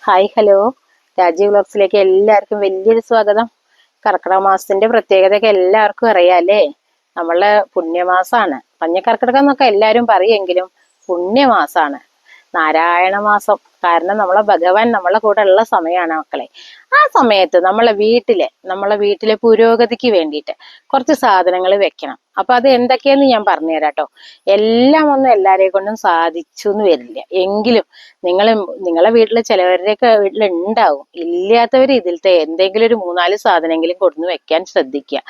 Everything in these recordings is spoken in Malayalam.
ഹായ് ഹലോ, രാജീവ് വ്ലോഗ്സിലേക്ക് എല്ലാവർക്കും വലിയൊരു സ്വാഗതം. കർക്കിടക മാസത്തിന്റെ പ്രത്യേകതയൊക്കെ എല്ലാവർക്കും അറിയാല്ലേ. നമ്മളെ പുണ്യമാസാണ് പഞ്ഞക്കർക്കിടകം എന്നൊക്കെ എല്ലാവരും പറയുമെങ്കിലും പുണ്യമാസാണ് നാരായണ മാസം. കാരണം നമ്മളെ ഭഗവാൻ നമ്മളെ കൂടെ ഉള്ള സമയമാണ് മക്കളെ. ആ സമയത്ത് നമ്മളെ വീട്ടിലെ പുരോഗതിക്ക് വേണ്ടിയിട്ട് കുറച്ച് സാധനങ്ങൾ വെക്കണം. അപ്പൊ അത് എന്തൊക്കെയെന്ന് ഞാൻ പറഞ്ഞുതരാം കേട്ടോ. എല്ലാം ഒന്നും എല്ലാരെ കൊണ്ടും സാധിച്ചു എന്ന് വരില്ല. എങ്കിലും നിങ്ങളെ വീട്ടില് ചിലവരുടെയൊക്കെ വീട്ടിൽ ഉണ്ടാവും. ഇല്ലാത്തവര് ഇതിലത്തെ എന്തെങ്കിലും ഒരു 3-4 സാധനമെങ്കിലും കൊടുന്ന് വെക്കാൻ ശ്രദ്ധിക്കുക.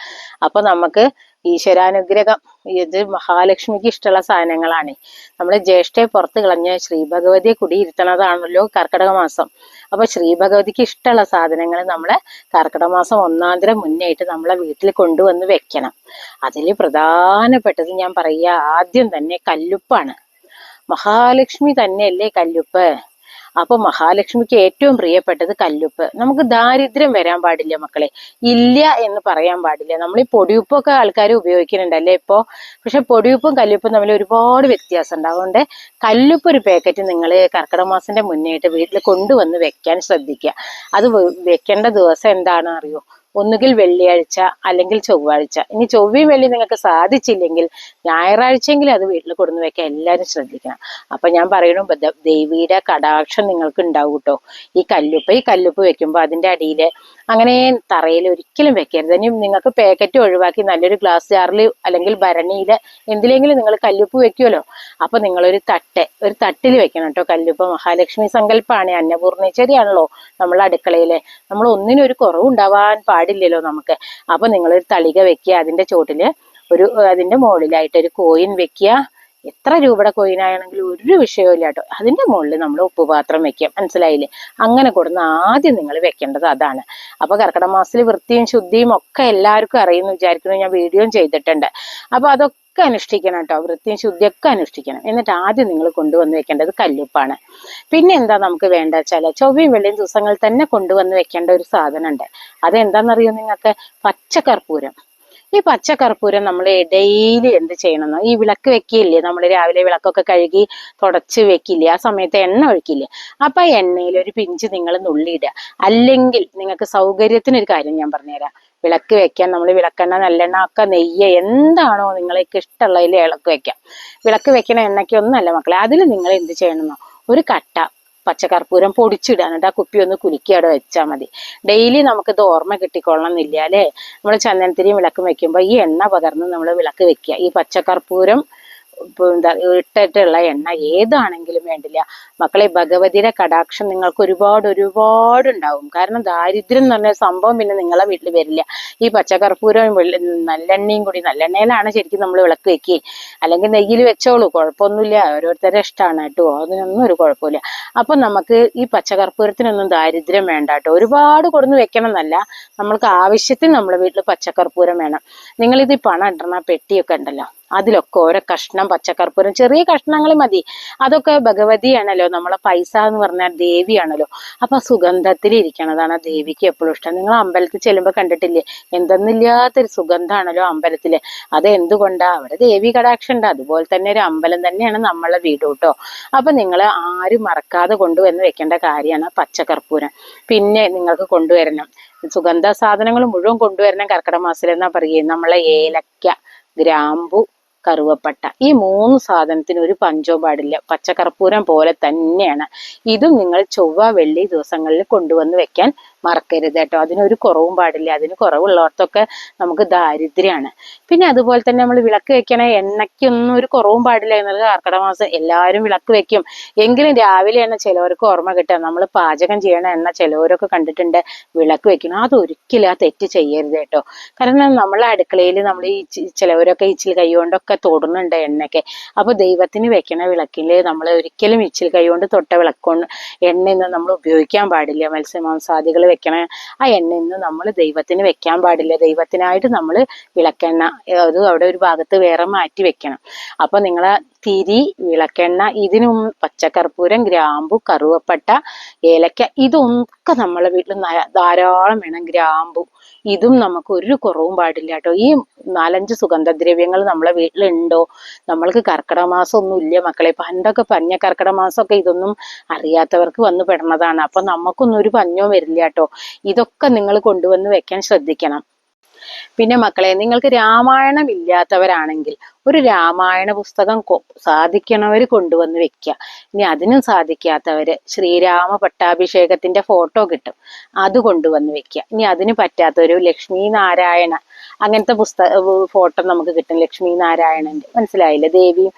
അപ്പൊ നമുക്ക് ഈശ്വരാനുഗ്രഹം. ഇത് മഹാലക്ഷ്മിക്ക് ഇഷ്ടമുള്ള സാധനങ്ങളാണ്. നമ്മള് ജ്യേഷ്ഠയെ പുറത്ത് കളഞ്ഞ ശ്രീ ഭഗവതിയെ കുടിയിരുത്തണതാണല്ലോ കർക്കിടക മാസം. അപ്പൊ ശ്രീ ഭഗവതിക്ക് ഇഷ്ടമുള്ള സാധനങ്ങൾ നമ്മളെ കർക്കിടക മാസം 1-ാം മുന്നായിട്ട് നമ്മളെ വീട്ടിൽ കൊണ്ടുവന്ന് വെക്കണം. അതിൽ പ്രധാനപ്പെട്ടത് ഞാൻ പറയുക, ആദ്യം തന്നെ കല്ലുപ്പാണ്. മഹാലക്ഷ്മി തന്നെയല്ലേ കല്ലുപ്പ്. അപ്പൊ മഹാലക്ഷ്മിക്ക് ഏറ്റവും പ്രിയപ്പെട്ടത് കല്ലുപ്പ്. നമുക്ക് ദാരിദ്ര്യം വരാൻ പാടില്ല മക്കളെ, ഇല്ല എന്ന് പറയാൻ പാടില്ല. നമ്മൾ ഈ പൊടിയുപ്പൊക്കെ ആൾക്കാർ ഉപയോഗിക്കുന്നുണ്ടല്ലേ ഇപ്പോ. പക്ഷെ പൊടിയുപ്പും കല്ലുപ്പും തമ്മിൽ ഒരുപാട് വ്യത്യാസം ഉണ്ട്. അതുകൊണ്ട് കല്ലുപ്പ് ഒരു പാക്കറ്റ് നിങ്ങൾ കർക്കിടക മാസത്തിന്റെ മുന്നേയിട്ട് വീട്ടിൽ കൊണ്ടുവന്ന് വെക്കാൻ ശ്രദ്ധിക്കുക. അത് വെക്കേണ്ട ദിവസം എന്താണെന്ന് അറിയോ? ഒന്നുകിൽ വെള്ളിയാഴ്ച അല്ലെങ്കിൽ ചൊവ്വാഴ്ച. ഇനി ചൊവ്വയും വെള്ളി നിങ്ങൾക്ക് സാധിച്ചില്ലെങ്കിൽ ഞായറാഴ്ചയെങ്കിലും അത് വീട്ടിൽ കൊടുന്ന് വെക്കാൻ എല്ലാവരും ശ്രദ്ധിക്കണം. അപ്പൊ ഞാൻ പറയണു, ദേവിയുടെ കടാക്ഷം നിങ്ങൾക്ക് ഉണ്ടാവും കേട്ടോ. ഈ കല്ലുപ്പ് വെക്കുമ്പോൾ അതിന്റെ അടിയിൽ അങ്ങനെ തറയിൽ ഒരിക്കലും വെക്കരുത്. ഇനി നിങ്ങൾക്ക് പാക്കറ്റ് ഒഴിവാക്കി നല്ലൊരു ഗ്ലാസ് ജാറിൽ അല്ലെങ്കിൽ ഭരണിയിൽ എന്തിലെങ്കിലും നിങ്ങൾ കല്ലുപ്പ് വെക്കുമല്ലോ. അപ്പൊ നിങ്ങളൊരു തട്ടിൽ വെക്കണം കേട്ടോ കല്ലുപ്പ്. മഹാലക്ഷ്മി സങ്കല്പമാണ്, അന്നപൂർണേശ്വരിയാണല്ലോ നമ്മളെ അടുക്കളയിലെ. നമ്മൾ ഒന്നിനും ഒരു കുറവുണ്ടാവാൻ പാടില്ലല്ലോ നമുക്ക്. അപ്പൊ നിങ്ങളൊരു തളിക വെക്കുക. അതിന്റെ ചോട്ടില് അതിന്റെ മുകളിലായിട്ട് ഒരു കോയിൻ വെക്കുക. എത്ര രൂപയുടെ കോയിനാണെങ്കിലും ഒരു വിഷയവും ഇല്ല കേട്ടോ. അതിന്റെ മുകളിൽ നമ്മൾ ഉപ്പുപാത്രം വെക്കാം. മനസ്സിലായില്ലേ? അങ്ങനെ കൊടുന്ന് ആദ്യം നിങ്ങൾ വെക്കേണ്ടത് അതാണ്. അപ്പൊ കർക്കിടക മാസത്തിൽ വൃത്തിയും ശുദ്ധിയും ഒക്കെ എല്ലാവർക്കും അറിയുന്നു വിചാരിക്കുന്നു. ഞാൻ വീഡിയോയും ചെയ്തിട്ടുണ്ട്. അപ്പൊ അതൊക്കെ അനുഷ്ഠിക്കണം കേട്ടോ. വൃത്തിയും ശുദ്ധിയൊക്കെ അനുഷ്ഠിക്കണം. എന്നിട്ട് ആദ്യം നിങ്ങൾ കൊണ്ടുവന്ന് വെക്കേണ്ടത് കല്ലുപ്പാണ്. പിന്നെ എന്താ നമുക്ക് വേണ്ട വെച്ചാല് ചൊവ്വയും വെള്ളിയും ദിവസങ്ങളിൽ തന്നെ കൊണ്ടുവന്ന് വെക്കേണ്ട ഒരു സാധനം ഉണ്ട്. അതെന്താണെന്നറിയോ നിങ്ങൾക്ക്? പച്ചക്കർപ്പൂരം. ഈ പച്ചക്കർപ്പൂരം നമ്മൾ ഡെയിലി എന്ത് ചെയ്യണമെന്നോ, ഈ വിളക്ക് വെക്കില്ലേ, നമ്മൾ രാവിലെ വിളക്കൊക്കെ കഴുകി തുടച്ച് വെക്കില്ലേ, ആ സമയത്ത് എണ്ണ ഒഴിക്കില്ലേ. അപ്പൊ എണ്ണയിൽ ഒരു പിഞ്ച് നിങ്ങൾ നുള്ളിയിടുക. അല്ലെങ്കിൽ നിങ്ങൾക്ക് സൗകര്യത്തിനൊരു കാര്യം ഞാൻ പറഞ്ഞുതരാം. വിളക്ക് വെക്കാൻ നമ്മൾ വിളക്കെണ്ണ, നല്ലെണ്ണ ഒക്കെ, നെയ്യ്, എന്താണോ നിങ്ങൾക്ക് ഇഷ്ടമുള്ളതിൽ വിളക്ക് വെക്കാം. വിളക്ക് വെക്കണ എണ്ണയ്ക്കൊന്നല്ല മക്കളെ. അതിൽ നിങ്ങൾ എന്ത് ചെയ്യണമെന്നോ, ഒരു കട്ട പച്ചക്കർപ്പൂരം പൊടിച്ചിടാൻ. എന്നിട്ട് ആ കുപ്പി ഒന്ന് കുലുക്കി അവിടെ വെച്ചാൽ മതി. ഡെയിലി നമുക്കിത് ഓർമ്മ കിട്ടിക്കൊള്ളണം എന്നില്ല അല്ലേ. നമ്മൾ ചന്ദനത്തിരിയും വിളക്കും വെക്കുമ്പോൾ ഈ എണ്ണ പകർന്ന് നമ്മൾ വിളക്ക് വെക്കുക. ഈ പച്ചക്കർപ്പൂരം ഇട്ടിട്ടുള്ള എണ്ണ ഏതാണെങ്കിലും വേണ്ടില്ല മക്കളെ. ഭഗവതിയുടെ കടാക്ഷം നിങ്ങൾക്ക് ഒരുപാട് ഉണ്ടാവും. കാരണം ദാരിദ്ര്യം എന്ന് പറഞ്ഞ സംഭവം പിന്നെ നിങ്ങളെ വീട്ടിൽ വരില്ല. ഈ പച്ചക്കർപ്പൂരം നല്ലെണ്ണയും കൂടി, നല്ലെണ്ണയിലാണ് ശരിക്കും നമ്മൾ വിളക്ക് വെക്കുക. അല്ലെങ്കിൽ നെയ്യിൽ വെച്ചോളൂ, കുഴപ്പമൊന്നുമില്ല. ഓരോരുത്തരുടെ ഇഷ്ടമാണ് കേട്ടോ, അതിനൊന്നും ഒരു കുഴപ്പമില്ല. അപ്പൊ നമുക്ക് ഈ പച്ചക്കർപ്പൂരത്തിനൊന്നും ദാരിദ്ര്യം വേണ്ട കേട്ടോ. ഒരുപാട് കൊടുന്ന് വെക്കണം എന്നല്ല, നമ്മൾക്ക് ആവശ്യത്തിന് നമ്മളെ വീട്ടിൽ പച്ചക്കർപ്പൂരം വേണം. നിങ്ങളിത് പണം ഇടണ പെട്ടിയൊക്കെ ഉണ്ടല്ലോ, അതിലൊക്കെ ഓരോ കഷ്ണം പച്ചക്കർപ്പൂരം, ചെറിയ കഷ്ണങ്ങൾ മതി. അതൊക്കെ ഭഗവതിയാണല്ലോ, നമ്മളെ പൈസ എന്ന് പറഞ്ഞാൽ ദേവിയാണല്ലോ. അപ്പൊ സുഗന്ധത്തിൽ ഇരിക്കണതാണ് ദേവിക്ക് എപ്പോഴും ഇഷ്ടം. നിങ്ങൾ അമ്പലത്തിൽ ചെല്ലുമ്പോ കണ്ടിട്ടില്ലേ, എന്തെന്നില്ലാത്തൊരു സുഗന്ധമാണല്ലോ അമ്പലത്തില്. അത് എന്തുകൊണ്ടാ? അവിടെ ദേവി കടാക്ഷം ഉണ്ട്. അതുപോലെ തന്നെ ഒരു അമ്പലം തന്നെയാണ് നമ്മളെ വീട് കേട്ടോ. അപ്പൊ നിങ്ങൾ ആരും മറക്കാതെ കൊണ്ടുവന്ന് വെക്കേണ്ട കാര്യമാണ് പച്ചക്കർപ്പൂരം. പിന്നെ നിങ്ങൾക്ക് കൊണ്ടുവരണം സുഗന്ധ സാധനങ്ങൾ മുഴുവൻ കൊണ്ടുവരണം കർക്കിടക മാസത്തിൽ. എന്നാ പറയുക, നമ്മളെ ഏലക്ക, ഗ്രാമ്പു, കറുവപ്പട്ട, ഈ 3 സാധനത്തിന് ഒരു പഞ്ചവും പാടില്ല. പച്ചക്കർപ്പൂരം പോലെ തന്നെയാണ് ഇതും. നിങ്ങൾ ചൊവ്വ വെള്ളി ദിവസങ്ങളിൽ കൊണ്ടുവന്ന് വെക്കാൻ മറക്കരുത് കേട്ടോ. അതിനൊരു കുറവും പാടില്ല. അതിന് കുറവുള്ളവർക്കൊക്കെ നമുക്ക് ദാരിദ്ര്യമാണ്. പിന്നെ അതുപോലെ തന്നെ നമ്മൾ വിളക്ക് വെക്കണ എണ്ണയ്ക്കൊന്നും ഒരു കുറവും പാടില്ല എന്നത്. കർക്കിടക മാസം എല്ലാവരും വിളക്ക് വെക്കും. എങ്കിലും രാവിലെയാണ് ചിലവർക്ക് ഓർമ്മ കിട്ടുക. നമ്മൾ പാചകം ചെയ്യണ എണ്ണ ചിലവരൊക്കെ കണ്ടിട്ടുണ്ട് വിളക്ക് വെക്കണം. അതൊരിക്കലും ആ തെറ്റ് ചെയ്യരുത് കേട്ടോ. കാരണം നമ്മളെ അടുക്കളയിൽ നമ്മൾ ഈ ചിലവരൊക്കെ ഇച്ചിൽ കൈ കൊണ്ടൊക്കെ തൊടുന്നുണ്ട് എണ്ണയ്ക്ക്. അപ്പൊ ദൈവത്തിന് വെക്കണ വിളക്കില് നമ്മൾ ഒരിക്കലും ഇച്ചിൽ കൈ കൊണ്ട് തൊട്ട വിളക്കൊണ്ട് എണ്ണയൊന്നും നമ്മൾ ഉപയോഗിക്കാൻ പാടില്ല. മത്സ്യമാംസാദികൾ വെക്കണ ആ എണ്ണയൊന്നും നമ്മൾ ദൈവത്തിന് വെക്കാൻ പാടില്ല. ദൈവത്തിനായിട്ട് നമ്മൾ വിളക്കെണ്ണ അത് അവിടെ ഒരു ഭാഗത്ത് വേറെ മാറ്റി വെക്കണം. അപ്പൊ നിങ്ങളെ തിരി, വിളക്കെണ്ണ, ഇതിനും പച്ചക്കർപ്പൂരം, ഗ്രാമ്പു, കറുവപ്പട്ട, ഏലക്ക, ഇതൊക്കെ നമ്മളെ വീട്ടിൽ ധാരാളം വേണം. ഗ്രാമ്പു ഇതും നമുക്ക് ഒരു കുറവും പാടില്ല കേട്ടോ. ഈ 4-5 സുഗന്ധദ്രവ്യങ്ങൾ നമ്മളെ വീട്ടിലുണ്ടോ? നമ്മൾക്ക് കർക്കിടക മാസം ഒന്നും ഇല്ല മക്കളെ. പണ്ടൊക്കെ കർക്കിടക മാസമൊക്കെ ഇതൊന്നും അറിയാത്തവർക്ക് വന്ന് പെടുന്നതാണ്. അപ്പൊ നമുക്കൊന്നും ഒരു പഞ്ഞവും വരില്ല കേട്ടോ. ഇതൊക്കെ നിങ്ങൾ കൊണ്ടുവന്ന് വെക്കാൻ ശ്രദ്ധിക്കണം. പിന്നെ മക്കളെ, നിങ്ങൾക്ക് രാമായണം ഇല്ലാത്തവരാണെങ്കിൽ ഒരു രാമായണ പുസ്തകം സാധിക്കണവർ കൊണ്ടുവന്ന് വെക്കുക. ഇനി അതിനും സാധിക്കാത്തവര് ശ്രീരാമ പട്ടാഭിഷേകത്തിന്റെ ഫോട്ടോ കിട്ടും, അത് കൊണ്ടുവന്ന് വെക്കുക. ഇനി അതിന് പറ്റാത്തൊരു ലക്ഷ്മി നാരായണ അങ്ങനത്തെ ഫോട്ടോ നമുക്ക് കിട്ടും. ലക്ഷ്മി നാരായണന്റെ, മനസ്സിലായില്ലേ, ദേവിയും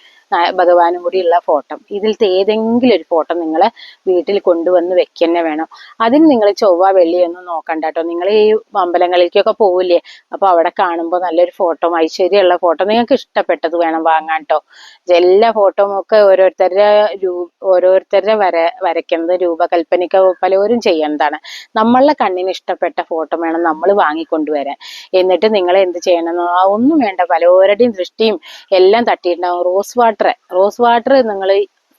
ഭഗവാനും കൂടിയുള്ള ഫോട്ടോ. ഇതിലത്തെ ഏതെങ്കിലും ഒരു ഫോട്ടോ നിങ്ങൾ വീട്ടിൽ കൊണ്ടുവന്ന് വെക്കന്നെ വേണം. അതിന് നിങ്ങൾ ചൊവ്വ വെള്ളിയൊന്നും നോക്കണ്ട കേട്ടോ. നിങ്ങൾ ഈ അമ്പലങ്ങളിലേക്കൊക്കെ പോവില്ലേ, അപ്പൊ അവിടെ കാണുമ്പോൾ നല്ലൊരു ഫോട്ടോ, ഐശ്വര്യമുള്ള ഫോട്ടോ നിങ്ങൾക്ക് ഇഷ്ടപ്പെട്ടത് വേണം വാങ്ങാൻ കേട്ടോ. എല്ലാ ഫോട്ടോയും ഒക്കെ ഓരോരുത്തരുടെ വരയ്ക്കുന്നത് രൂപകൽപ്പനയ്ക്ക് പലരും ചെയ്യുന്നതാണ്. നമ്മളുടെ കണ്ണിന് ഇഷ്ടപ്പെട്ട ഫോട്ടോ വേണം നമ്മൾ വാങ്ങിക്കൊണ്ടുവരാൻ. എന്നിട്ട് നിങ്ങൾ എന്ത് ചെയ്യണം, ഒന്നും വേണ്ട, പലരുടെയും ദൃഷ്ടിയും എല്ലാം തട്ടിയിട്ടുണ്ടാവും. റോസ് വാട്ടർ നിങ്ങൾ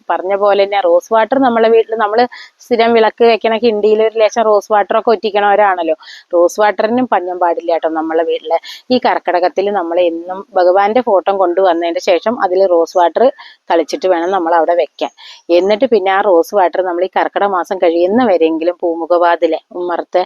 പറഞ്ഞ പോലെ തന്നെ റോസ് വാട്ടർ നമ്മളെ വീട്ടിൽ നമ്മൾ സ്ഥിരം വിളക്ക് വെക്കണ കിണ്ടിയിൽ ഒരു ലേശം റോസ് വാട്ടർ ഒക്കെ ഒറ്റിക്കണവരാണല്ലോ. റോസ് വാട്ടറിനും പഞ്ഞം പാടില്ല കേട്ടോ നമ്മളെ വീട്ടില്. ഈ കർക്കിടകത്തിൽ നമ്മൾ എന്നും ഭഗവാന്റെ ഫോട്ടോ കൊണ്ടുവന്നതിന് ശേഷം അതിൽ റോസ് വാട്ടർ തളിച്ചിട്ട് വേണം നമ്മൾ അവിടെ വെക്കാൻ. എന്നിട്ട് പിന്നെ ആ റോസ് വാട്ടർ നമ്മൾ ഈ കർക്കിടക മാസം കഴിയുന്നവരെങ്കിലും പൂമുഖവാതിലെ ഉമ്മറത്ത്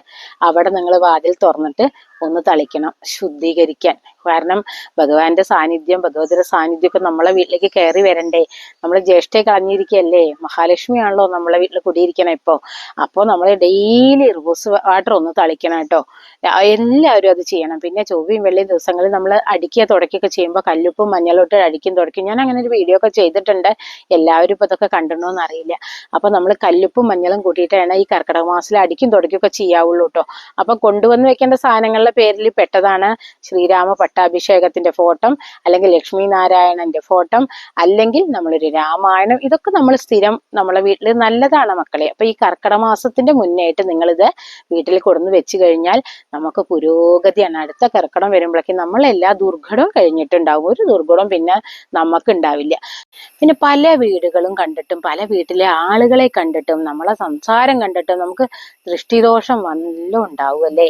അവിടെ നിങ്ങൾ വാതിൽ തുറന്നിട്ട് ഒന്ന് തളിക്കണം, ശുദ്ധീകരിക്കാൻ. കാരണം ഭഗവാന്റെ സാന്നിധ്യം, ഭഗവതിയുടെ സാന്നിധ്യമൊക്കെ നമ്മളെ വീട്ടിലേക്ക് കയറി വരണ്ടേ. നമ്മൾ ജ്യേഷ്ഠയെ കളഞ്ഞിരിക്കുകയല്ലേ, മഹാലക്ഷ്മിയാണല്ലോ നമ്മളെ വീട്ടിൽ കുടിയിരിക്കണം ഇപ്പോ. അപ്പോൾ നമ്മൾ ഡെയിലി റോസ് വാട്ടർ ഒന്ന് തളിക്കണം കേട്ടോ. എല്ലാവരും അത് ചെയ്യണം. പിന്നെ ചൊവ്വയും വെള്ളിയും ദിവസങ്ങളിൽ നമ്മൾ അടിക്കുക തുടക്കുകയൊക്കെ ചെയ്യുമ്പോൾ കല്ലുപ്പും മഞ്ഞളോട്ട് അടിക്കും തുടക്കും. ഞാൻ അങ്ങനെ ഒരു വീഡിയോ ഒക്കെ ചെയ്തിട്ടുണ്ട്. എല്ലാവരും ഇപ്പൊ ഇതൊക്കെ കണ്ടിട്ടുണ്ടോന്ന് അറിയില്ല. അപ്പൊ നമ്മൾ കല്ലുപ്പും മഞ്ഞളും കൂട്ടിയിട്ടാണ് ഈ കർക്കിടക മാസത്തിൽ അടിക്കും തുടക്കുകയൊക്കെ ചെയ്യാവുള്ളൂ കേട്ടോ. അപ്പൊ കൊണ്ടുവന്ന് വെക്കേണ്ട സാധനങ്ങളുടെ പേരിൽ പെട്ടതാണ് ശ്രീരാമ പട്ടാഭിഷേകത്തിന്റെ ഫോട്ടോ, അല്ലെങ്കിൽ ലക്ഷ്മി നാരായണന്റെ ഫോട്ടോ, അല്ലെങ്കിൽ നമ്മളൊരു രാമായണം. ഇതൊക്കെ നമ്മൾ സ്ഥിരം നമ്മളെ വീട്ടിൽ നല്ലതാണ് മക്കളെ. അപ്പൊ ഈ കർക്കിടക മാസത്തിന്റെ മുന്നേയായിട്ട് നിങ്ങളിത് വീട്ടിൽ കൊടുന്ന് വെച്ച് കഴിഞ്ഞാൽ നമുക്ക് പുരോഗതിയാണ്. അടുത്ത കർക്കിടകം വരുമ്പോഴേക്കും നമ്മളെല്ലാ ദുർഘടവും കഴിഞ്ഞിട്ടുണ്ടാവും. ഒരു ദുർഘടവും പിന്നെ നമുക്ക് ഉണ്ടാവില്ല. പിന്നെ പല വീടുകളും കണ്ടിട്ടും പല വീട്ടിലെ ആളുകളെ കണ്ടിട്ടും നമ്മളെ സംസാരം കണ്ടിട്ടും നമുക്ക് ദൃഷ്ടിദോഷം വല്ലതും ഉണ്ടാവും അല്ലേ.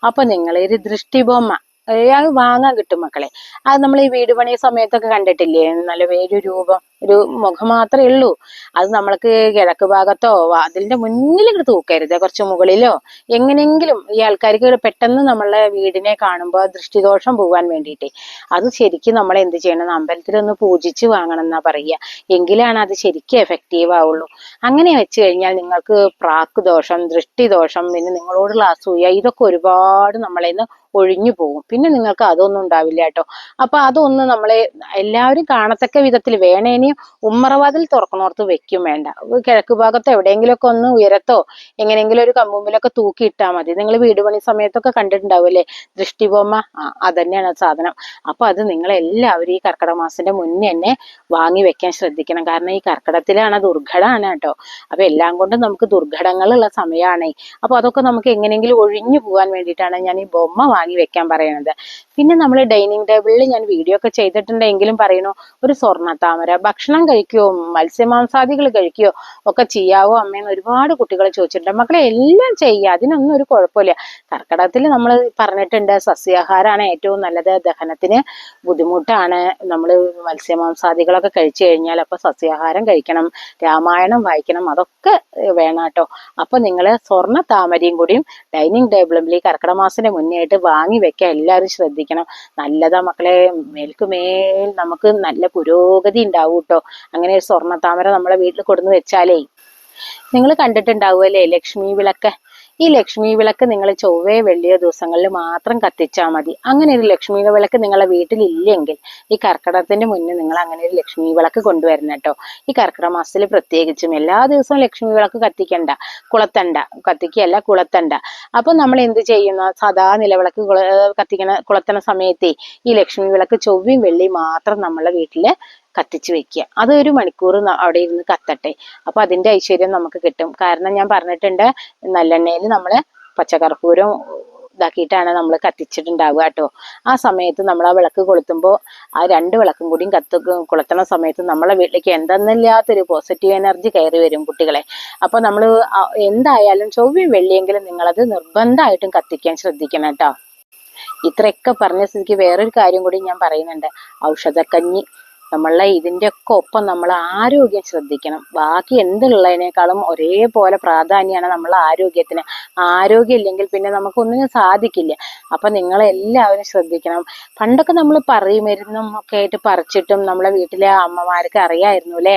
അപ്പൊ നിങ്ങളൊരു ദൃഷ്ടിബൊമ്മ അത് വാങ്ങാൻ കിട്ടും മക്കളെ. അത് നമ്മൾ ഈ വീട് പണിയ സമയത്തൊക്കെ കണ്ടിട്ടില്ലേ, നല്ല വേരു രൂപം, ഒരു മുഖം മാത്രമേ ഉള്ളൂ. അത് നമ്മൾക്ക് കിഴക്ക് ഭാഗത്തോ അതിന്റെ മുന്നിൽ തൂക്കരുത്, കുറച്ച് മുകളിലോ. എങ്ങനെയെങ്കിലും ഈ ആൾക്കാർക്ക് പെട്ടെന്ന് നമ്മളെ വീടിനെ കാണുമ്പോൾ ദൃഷ്ടിദോഷം പോകാൻ വേണ്ടിയിട്ട് അത് ശരിക്കും നമ്മൾ എന്ത് ചെയ്യണം, അമ്പലത്തിലൊന്ന് പൂജിച്ച് വാങ്ങണം എന്നാ പറയുക. എങ്കിലാണ് അത് ശരിക്കും എഫക്റ്റീവ് ആവുള്ളൂ. അങ്ങനെ വെച്ച് കഴിഞ്ഞാൽ നിങ്ങൾക്ക് പ്രാക്ക് ദോഷം, ദൃഷ്ടിദോഷം, പിന്നെ നിങ്ങളോടുള്ള അസൂയ, ഇതൊക്കെ ഒരുപാട് നമ്മളേന്ന് ഒഴിഞ്ഞു പോകും. പിന്നെ നിങ്ങൾക്ക് അതൊന്നും ഉണ്ടാവില്ല കേട്ടോ. അപ്പൊ അതൊന്ന് നമ്മളെ എല്ലാവരും കാണത്തക്ക വിധത്തിൽ വേണേനി ഉമ്മറവാതിൽ തുറക്കണോർത്ത് വെക്കും വേണ്ട. കിഴക്ക് ഭാഗത്തോ എവിടെയെങ്കിലുമൊക്കെ ഒന്ന് ഉയരത്തോ എങ്ങനെയെങ്കിലും ഒരു കമ്പുമ്പിലൊക്കെ തൂക്കി ഇട്ടാൽ മതി. നിങ്ങൾ വീട് പണി സമയത്തൊക്കെ കണ്ടിട്ടുണ്ടാവില്ലേ ദൃഷ്ടിബൊമ്മ, അതന്നെയാണ് സാധനം. അപ്പൊ അത് നിങ്ങളെല്ലാവരും ഈ കർക്കിടക മാസത്തിന്റെ മുന്നേ തന്നെ വാങ്ങി വെക്കാൻ ശ്രദ്ധിക്കണം. കാരണം ഈ കർക്കിടത്തിലാണ് ദുർഘടമാണ് കേട്ടോ. അപ്പൊ എല്ലാം കൊണ്ടും നമുക്ക് ദുർഘടങ്ങളുള്ള സമയമാണ്. അപ്പൊ അതൊക്കെ നമുക്ക് എങ്ങനെയെങ്കിലും ഒഴിഞ്ഞു പോകാൻ വേണ്ടിയിട്ടാണ് ഞാൻ ഈ ബൊമ്മ വാങ്ങി വെക്കാൻ പറയണത്. പിന്നെ നമ്മൾ ഡൈനിങ് ടേബിളിൽ ഞാൻ വീഡിയോ ഒക്കെ ചെയ്തിട്ടുണ്ടെങ്കിലും പറയണു, ഒരു സ്വർണ്ണ താമര. ഭക്ഷണം കഴിക്കുവോ, മത്സ്യമാംസാദികൾ കഴിക്കുവോ ഒക്കെ ചെയ്യാവോ അമ്മയെന്ന് ഒരുപാട് കുട്ടികൾ ചോദിച്ചിട്ടുണ്ട്. മക്കളെ എല്ലാം ചെയ്യുക, അതിനൊന്നും ഒരു കുഴപ്പമില്ല. കർക്കിടകത്തിൽ നമ്മൾ പറഞ്ഞിട്ടുണ്ട് സസ്യാഹാരമാണ് ഏറ്റവും നല്ലത്. ദഹനത്തിന് ബുദ്ധിമുട്ടാണ് നമ്മൾ മത്സ്യമാംസാദികളൊക്കെ കഴിച്ചു കഴിഞ്ഞാൽ. അപ്പൊ സസ്യാഹാരം കഴിക്കണം, രാമായണം വായിക്കണം, അതൊക്കെ വേണം കേട്ടോ. അപ്പൊ നിങ്ങൾ സ്വർണ്ണ താമരയും കൂടിയും ഡൈനിങ് ടേബിളിൽ ഈ കർക്കിടക മാസത്തിന്റെ മുന്നേ ആയിട്ട് വാങ്ങി വെക്കാൻ എല്ലാവരും ശ്രദ്ധിക്കണം. നല്ലതാ മക്കളെ, മേൽക്കുമേൽ നമുക്ക് നല്ല പുരോഗതി ഉണ്ടാവും കേട്ടോ. അങ്ങനെ ഒരു സ്വർണ്ണ താമര നമ്മളെ വീട്ടിൽ കൊടുന്ന് വെച്ചാലേ. നിങ്ങൾ കണ്ടിട്ടുണ്ടാവുമല്ലേ ലക്ഷ്മി വിളക്ക്. ഈ ലക്ഷ്മി വിളക്ക് നിങ്ങൾ ചൊവ്വയോ വെള്ളിയോ ദിവസങ്ങളിൽ മാത്രം കത്തിച്ചാൽ മതി. അങ്ങനെ ഒരു ലക്ഷ്മി വിളക്ക് നിങ്ങളെ വീട്ടിലില്ലെങ്കിൽ ഈ കർക്കിടകത്തിന്റെ മുന്നേ നിങ്ങൾ അങ്ങനെ ഒരു ലക്ഷ്മി വിളക്ക് കൊണ്ടുവരണം കേട്ടോ. ഈ കർക്കിടക മാസത്തിൽ പ്രത്യേകിച്ചും എല്ലാ ദിവസവും ലക്ഷ്മി വിളക്ക് കത്തിക്കല്ല കുളത്തണ്ട. അപ്പൊ നമ്മൾ എന്ത് ചെയ്യുന്ന, സദാ നിലവിളക്ക് കുളത്തണ സമയത്തെ ഈ ലക്ഷ്മി വിളക്ക് ചൊവ്വയും വെള്ളിയും മാത്രം നമ്മളെ വീട്ടില് കത്തിച്ചു വെക്കുക. അത് 1 മണിക്കൂർ അവിടെ ഇരുന്ന് കത്തട്ടെ. അപ്പൊ അതിന്റെ ഐശ്വര്യം നമുക്ക് കിട്ടും. കാരണം ഞാൻ പറഞ്ഞിട്ടുണ്ട്, നല്ലെണ്ണയിൽ നമ്മള് പച്ചക്കർപ്പൂരം ഇതാക്കിയിട്ടാണ് നമ്മൾ കത്തിച്ചിട്ടുണ്ടാവുക കേട്ടോ. ആ സമയത്ത് നമ്മൾ ആ വിളക്ക് കൊളുത്തുമ്പോൾ ആ 2 വിളക്കും കൂടിയും കൊളുത്തണ സമയത്ത് നമ്മളെ വീട്ടിലേക്ക് എന്തെന്നില്ലാത്തൊരു പോസിറ്റീവ് എനർജി കയറി വരും കുട്ടികളെ. അപ്പൊ നമ്മൾ എന്തായാലും ചൊവ്വയും വെള്ളിയെങ്കിലും നിങ്ങളത് നിർബന്ധമായിട്ടും കത്തിക്കാൻ ശ്രദ്ധിക്കണം കേട്ടോ. ഇത്രയൊക്കെ പറഞ്ഞ സ്ഥിതിക്ക് വേറൊരു കാര്യം കൂടി ഞാൻ പറയുന്നുണ്ട്. ഔഷധക്കഞ്ഞി നമ്മളെ ഇതിൻ്റെ ഒക്കെ ഒപ്പം നമ്മൾ ആരോഗ്യം ശ്രദ്ധിക്കണം. ബാക്കി എന്തുള്ളതിനേക്കാളും ഒരേപോലെ പ്രാധാന്യമാണ് നമ്മളെ ആരോഗ്യത്തിന്. ആരോഗ്യം ഇല്ലെങ്കിൽ പിന്നെ നമുക്കൊന്നിനും സാധിക്കില്ല. അപ്പൊ നിങ്ങളെല്ലാവരും ശ്രദ്ധിക്കണം. പണ്ടൊക്കെ നമ്മൾ മരുന്നും ഒക്കെ ആയിട്ട് പറിച്ചിട്ടും നമ്മളെ വീട്ടിലെ അമ്മമാർക്ക് അറിയായിരുന്നു അല്ലേ,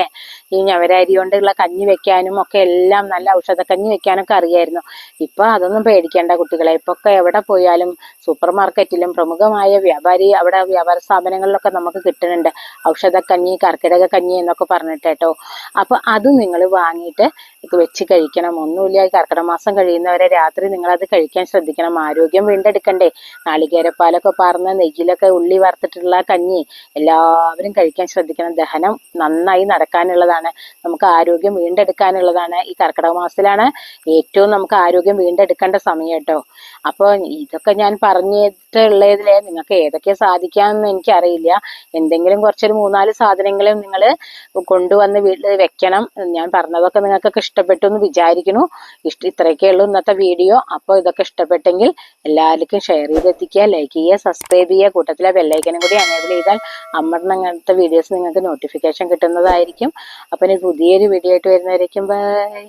ഈ ഞവരരി കൊണ്ടുള്ള കഞ്ഞി വെക്കാനും ഒക്കെ എല്ലാം നല്ല ഔഷധക്കഞ്ഞി വെക്കാനൊക്കെ അറിയായിരുന്നു. ഇപ്പൊ അതൊന്നും പേടിക്കേണ്ട കുട്ടികളെ. ഇപ്പൊ ഒക്കെ എവിടെ പോയാലും സൂപ്പർ മാർക്കറ്റിലും പ്രമുഖമായ അവിടെ വ്യാപാര സ്ഥാപനങ്ങളിലൊക്കെ നമുക്ക് കിട്ടുന്നുണ്ട് ഔഷധക്കഞ്ഞി, കർക്കിടക കഞ്ഞി എന്നൊക്കെ പറഞ്ഞിട്ട് കേട്ടോ. അപ്പൊ അത് നിങ്ങൾ വാങ്ങിയിട്ട് വെച്ച് കഴിക്കണം. ഒന്നുമില്ല, കർക്കിടക മാസം കഴിയുന്നവരെ രാത്രി നിങ്ങളത് കഴിക്കാൻ ശ്രദ്ധിക്കണം. ആരോഗ്യം വീണ്ടെടുക്കണ്ടേ. നാളികേരപ്പാലൊക്കെ പാർന്ന് നെയ്യിലൊക്കെ ഉള്ളി വറുത്തിട്ടുള്ള കഞ്ഞി എല്ലാവരും കഴിക്കാൻ ശ്രദ്ധിക്കണം. ദഹനം നന്നായി നടക്കാനുള്ളതാണ്, നമുക്ക് ആരോഗ്യം വീണ്ടെടുക്കാനുള്ളതാണ്. ഈ കർക്കിടക മാസത്തിലാണ് ഏറ്റവും നമുക്ക് ആരോഗ്യം വീണ്ടെടുക്കേണ്ട സമയം കേട്ടോ. അപ്പോൾ ഇതൊക്കെ ഞാൻ പറഞ്ഞിട്ടുള്ളതിൽ നിങ്ങൾക്ക് ഏതൊക്കെ സാധിക്കാമെന്ന് എനിക്കറിയില്ല. എന്തെങ്കിലും കുറച്ചൊരു 3-4 സാധനങ്ങളും നിങ്ങൾ കൊണ്ടുവന്ന് വീട്ടിൽ വെക്കണം. ഞാൻ പറഞ്ഞതൊക്കെ നിങ്ങൾക്കൊക്കെ ഇഷ്ടപ്പെട്ടു എന്ന് വിചാരിക്കുന്നു. ഇത്രയൊക്കെ ഉള്ളൂ ഇന്നത്തെ വീഡിയോ. അപ്പോൾ ഇതൊക്കെ ഇഷ്ടപ്പെട്ടെങ്കിൽ എല്ലാവർക്കും ഷെയർ ചെയ്തെത്തിക്കുക, ലൈക്ക് ചെയ്യുക, സബ്സ്ക്രൈബ് ചെയ്യുക. കൂട്ടത്തിലെ ബെല്ലൈക്കനും കൂടി എനേബിൾ ചെയ്താൽ അമ്മ അങ്ങനത്തെ വീഡിയോസ് നിങ്ങൾക്ക് നോട്ടിഫിക്കേഷൻ കിട്ടുന്നതായിരിക്കും. അപ്പം ഇനി പുതിയൊരു വീഡിയോ ആയിട്ട് വരുന്നവരേക്കും ബൈ.